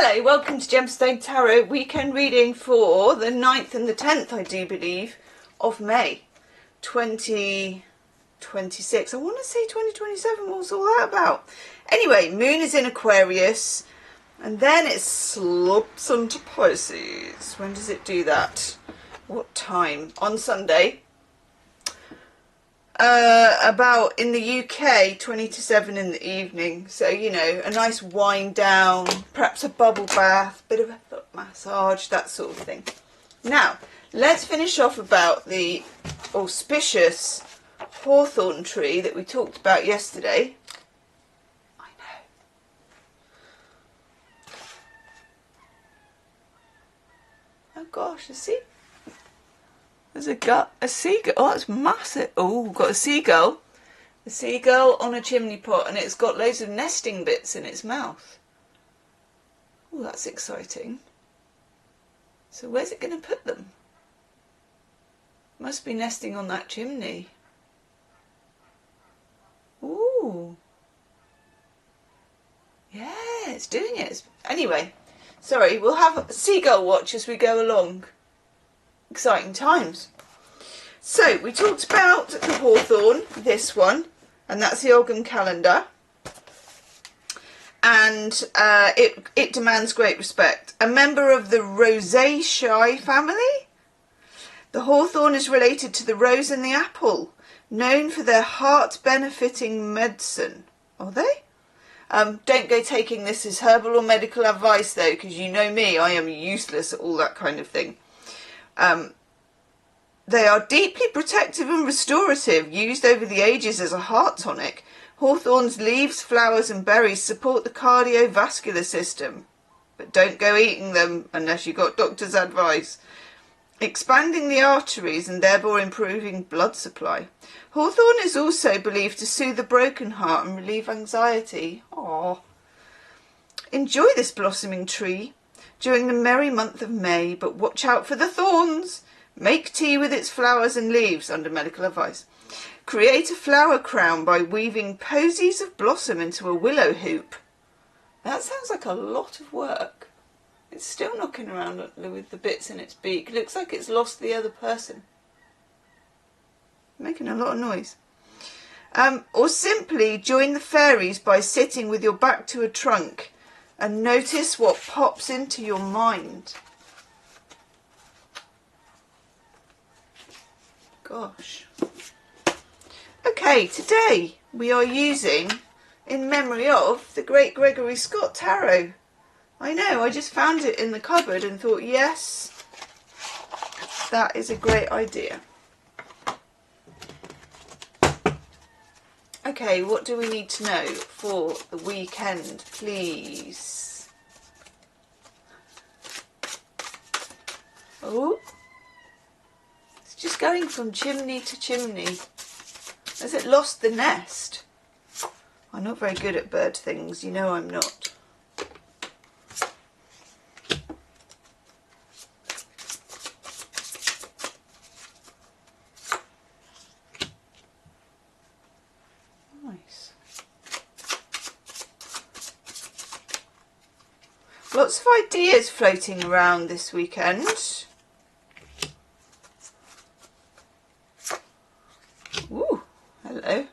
Hello, welcome to Gemstone Tarot weekend reading for the 9th and the 10th, I do believe, of May 2026. I want to say 2027, what's all that about? Anyway, Moon is in Aquarius and then it slips into Pisces. When does it do that? What time? On Sunday. About in the UK 20 to 7 in the evening, so you know, a nice wind down, perhaps a bubble bath, bit of a foot massage, that sort of thing. Now let's finish off about the auspicious hawthorn tree that we talked about yesterday. I know. Oh gosh, see? There's a seagull. Oh, that's massive. Oh, we've got a seagull. A seagull on a chimney pot, and it's got loads of nesting bits in its mouth. Oh, that's exciting. So where's it going to put them? Must be nesting on that chimney. Ooh. Yeah, it's doing it. Anyway, sorry, we'll have a seagull watch as we go along. Exciting times. So we talked about the hawthorn, this one, and that's the Ogham calendar, and it demands great respect. A member of the Rosaceae family. The hawthorn is related to the rose and the apple, known for their heart benefiting medicine. Are they? Don't go taking this as herbal or medical advice though, because you know me, I am useless at all that kind of thing. They are deeply protective and restorative, used over the ages as a heart tonic. Hawthorn's leaves, flowers and berries support the cardiovascular system, but don't go eating them unless you got doctor's advice. Expanding the arteries and thereby improving blood supply. Hawthorn is also believed to soothe the broken heart and relieve anxiety. Aww. Enjoy this blossoming tree during the merry month of May, but watch out for the thorns. Make tea with its flowers and leaves under medical advice. Create a flower crown by weaving posies of blossom into a willow hoop. That sounds like a lot of work. It's still knocking around with the bits in its beak. It looks like it's lost the other person. Making a lot of noise. Or simply join the fairies by sitting with your back to a trunk and notice what pops into your mind. Gosh. Okay, today we are using, in memory of, the great Gregory Scott Tarot. I know, I just found it in the cupboard and thought, yes, that is a great idea. Okay, what do we need to know for the weekend, please? Oh, it's just going from chimney to chimney. Has it lost the nest? I'm not very good at bird things, you know I'm not. Lots of ideas floating around this weekend. Ooh, hello.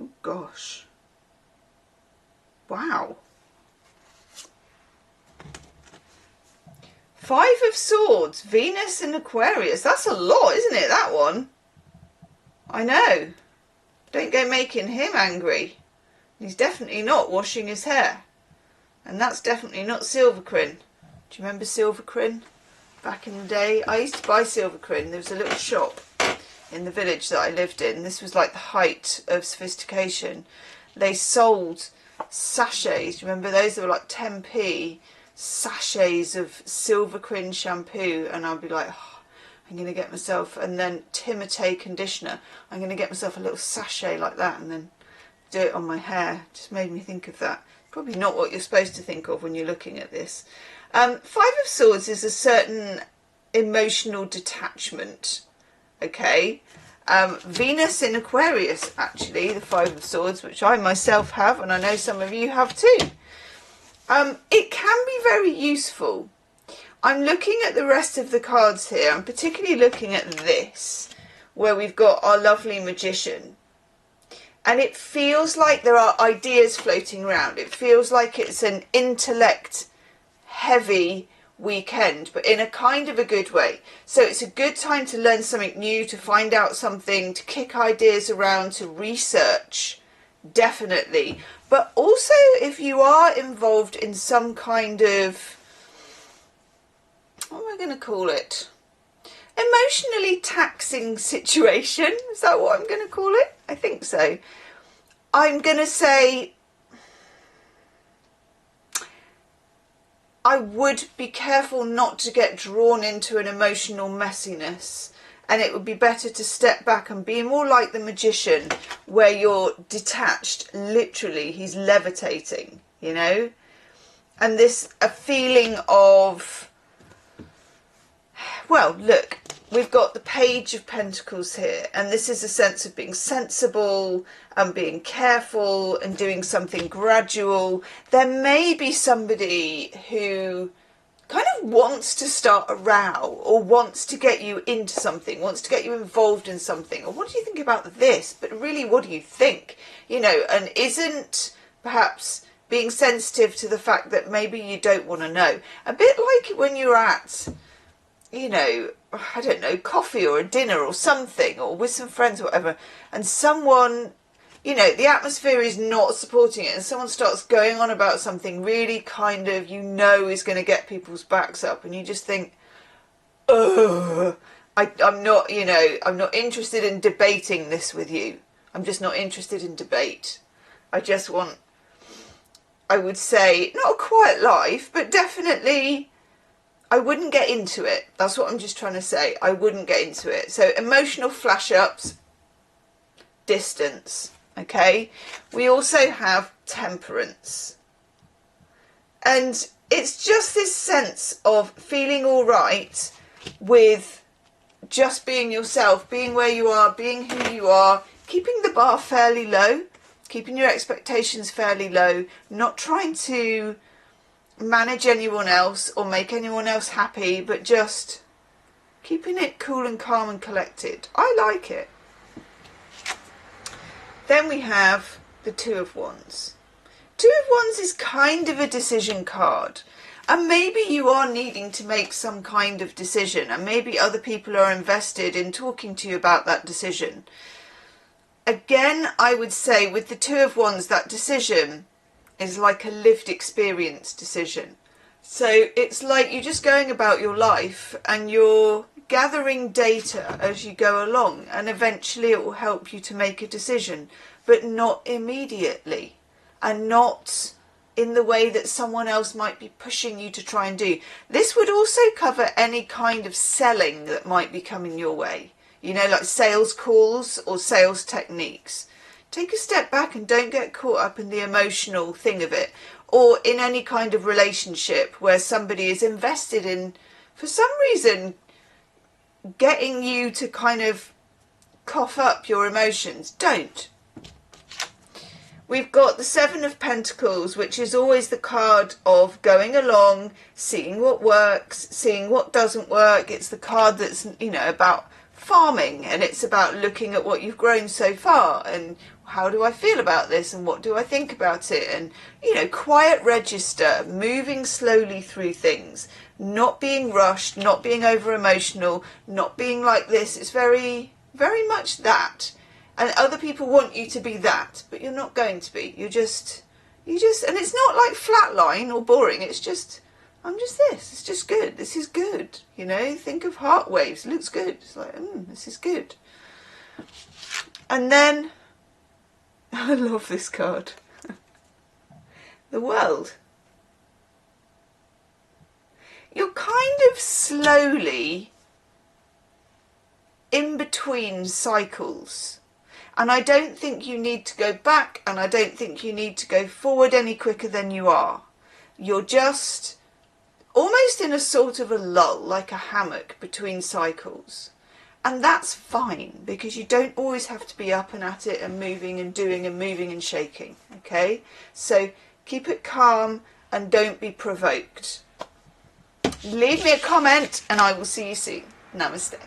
Oh gosh. Wow. 5 of Swords, Venus and Aquarius. That's a lot, isn't it, that one? I know. Don't go making him angry. He's definitely not washing his hair. And that's definitely not Silvercrin. Do you remember Silvercrin? Back in the day, I used to buy Silvercrin. There was a little shop in the village that I lived in. This was like the height of sophistication. They sold sachets. Do you remember those? They were like 10p sachets of Silvercrin shampoo. And I'd be like, oh, I'm going to get myself, and then Timotei conditioner. I'm going to get myself a little sachet like that and then do it on my hair. Just made me think of that. Probably not what you're supposed to think of when you're looking at this. 5 of Swords is a certain emotional detachment. Okay. Venus in Aquarius, actually, the 5 of Swords, which I myself have, and I know some of you have too. It can be very useful. I'm looking at the rest of the cards here. I'm particularly looking at this, where we've got our lovely magician. And it feels like there are ideas floating around. It feels like it's an intellect heavy weekend, but in a kind of a good way. So it's a good time to learn something new, to find out something, to kick ideas around, to research, definitely. But also if you are involved in some kind of, what am I going to call it? Emotionally taxing situation. Is that what I'm going to call it? I think so. I'm going to say I would be careful not to get drawn into an emotional messiness, and it would be better to step back and be more like the magician, where you're detached. Literally, he's levitating, you know, and a feeling of, well, look, we've got the Page of Pentacles here, and this is a sense of being sensible and being careful and doing something gradual. There may be somebody who kind of wants to start a row, or wants to get you into something, wants to get you involved in something. Or what do you think about this? But really, what do you think? You know, and isn't perhaps being sensitive to the fact that maybe you don't want to know. A bit like when you're at, you know, I don't know, coffee or a dinner or something, or with some friends or whatever, and someone, you know, the atmosphere is not supporting it, and someone starts going on about something really kind of, you know, is going to get people's backs up, and you just think, ugh, I'm not, you know, I'm not interested in debating this with you. I'm just not interested in debate. I just want, I would say, not a quiet life, but definitely I wouldn't get into it. That's what I'm just trying to say. I wouldn't get into it. So emotional flash-ups, distance, okay? We also have Temperance. And it's just this sense of feeling all right with just being yourself, being where you are, being who you are, keeping the bar fairly low, keeping your expectations fairly low, not trying to manage anyone else or make anyone else happy, but just keeping it cool and calm and collected. I like it. Then we have the Two of Wands. Two of Wands is kind of a decision card, and maybe you are needing to make some kind of decision, and maybe other people are invested in talking to you about that decision. Again, I would say with the Two of Wands, that decision is like a lived experience decision. So it's like you're just going about your life and you're gathering data as you go along, and eventually it will help you to make a decision, but not immediately, and not in the way that someone else might be pushing you to try and do. This would also cover any kind of selling that might be coming your way, you know, like sales calls or sales techniques. Take a step back and don't get caught up in the emotional thing of it, or in any kind of relationship where somebody is invested in, for some reason, getting you to kind of cough up your emotions. Don't. We've got the Seven of Pentacles, which is always the card of going along, seeing what works, seeing what doesn't work. It's the card that's, you know, about farming, and it's about looking at what you've grown so far, and how do I feel about this, and what do I think about it, and, you know, quiet register, moving slowly through things, not being rushed, not being over emotional, not being like this. It's very, very much that. And other people want you to be that, but you're not going to be. You just, and it's not like flatline or boring. It's just, I'm just this. It's just good. This is good. You know, think of heart waves. Looks good. It's like, this is good. And then, I love this card. The World. You're kind of slowly in between cycles. And I don't think you need to go back, and I don't think you need to go forward any quicker than you are. You're just almost in a sort of a lull, like a hammock between cycles. And that's fine, because you don't always have to be up and at it and moving and doing and moving and shaking, okay? So keep it calm and don't be provoked. Leave me a comment and I will see you soon. Namaste.